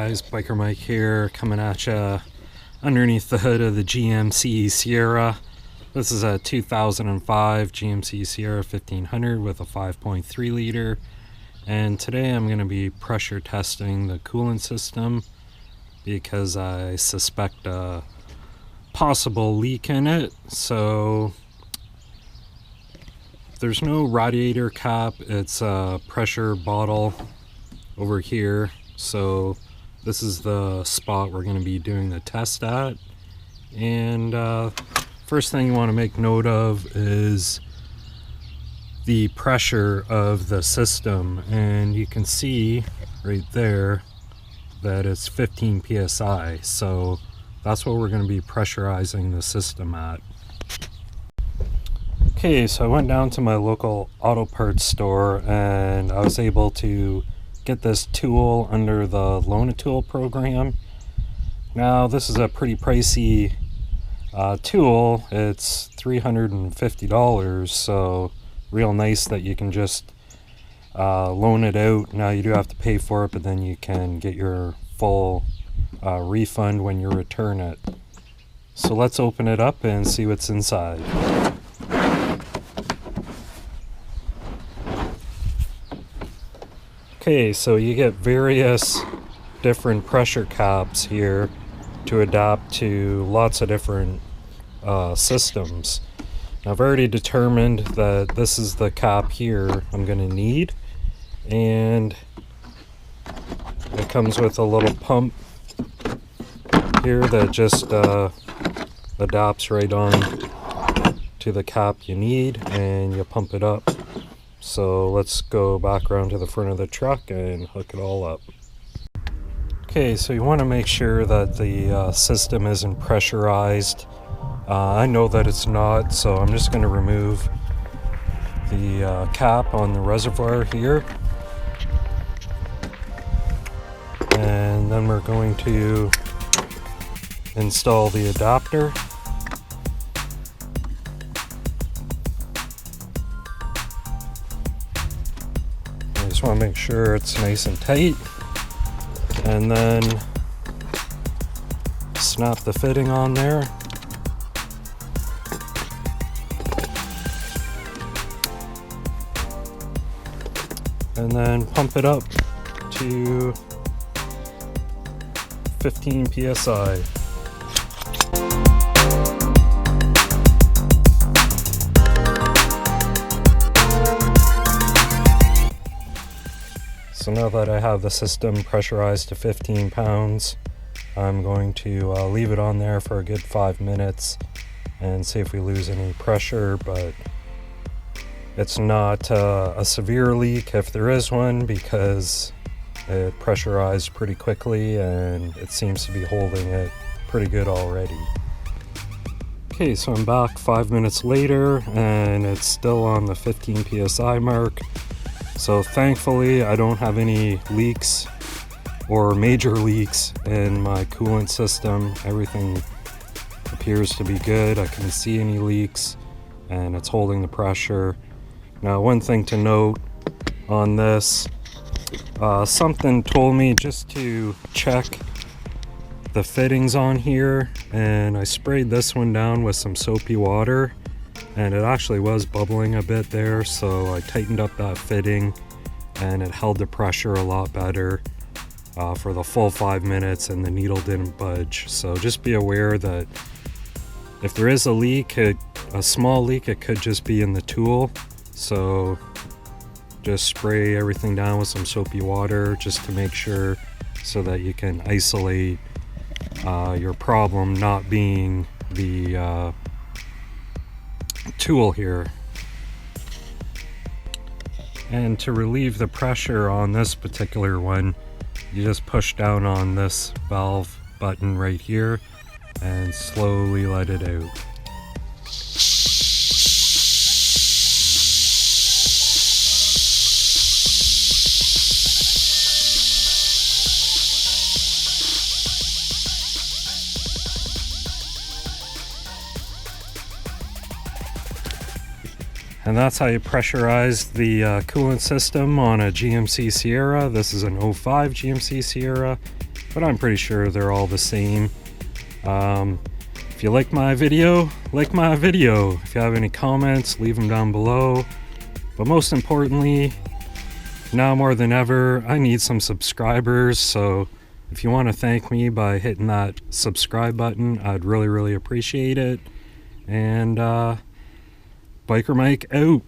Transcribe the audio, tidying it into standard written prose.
guys, Biker Mike here, coming at you underneath the hood of the GMC Sierra. This is a 2005 GMC Sierra 1500 with a 5.3 liter, and today I'm going to be pressure testing the coolant system because I suspect a possible leak in it. So there's no radiator cap, it's a pressure bottle over here. So this is the spot we're going to be doing the test at. And first thing you want to make note of is the pressure of the system, and you can see right there that it's 15 psi. So that's what we're going to be pressurizing the system at. Okay, so I went down to my local auto parts store and I was able to get this tool under the Loan-A-Tool program. Now this is a pretty pricey tool. It's $350, so real nice that you can just loan it out. Now you do have to pay for it, but then you can get your full refund when you return it. So let's open it up and see what's inside. Okay, so you get various different pressure caps here to adapt to lots of different systems. Now, I've already determined that this is the cap here I'm going to need, and it comes with a little pump here that just adapts right on to the cap you need, and you pump it up. So let's go back around to the front of the truck and hook it all up. Okay, so you want to make sure that the system isn't pressurized. I know that it's not, so I'm just going to remove the cap on the reservoir here. And then we're going to install the adapter. Just want to make sure it's nice and tight, and then snap the fitting on there. And then pump it up to 15 psi. So now that I have the system pressurized to 15 pounds, I'm going to leave it on there for a good 5 minutes and see if we lose any pressure, but it's not a severe leak if there is one, because it pressurized pretty quickly and it seems to be holding it pretty good already. Okay, so I'm back 5 minutes later and it's still on the 15 psi mark. So thankfully I don't have any leaks or major leaks in my coolant system. Everything appears to be good. I couldn't see any leaks and it's holding the pressure. Now, one thing to note on this, something told me just to check the fittings on here, and I sprayed this one down with some soapy water and it actually was bubbling a bit there, so I tightened up that fitting and it held the pressure a lot better for the full 5 minutes, and the needle didn't budge. So just be aware that if there is a leak, a small leak, it could just be in the tool. So just spray everything down with some soapy water just to make sure, so that you can isolate your problem not being the tool here. And to relieve the pressure on this particular one, you just push down on this valve button right here and slowly let it out. And that's how you pressurize the coolant system on a GMC Sierra. This is an 05 GMC Sierra. If but I'm pretty sure they're all the same. If you like my video, like my video. If you have any comments, leave them down below. But most importantly, now more than ever, I need some subscribers, so if you want to thank me by hitting that subscribe button, I'd really appreciate it. And Biker Mike out.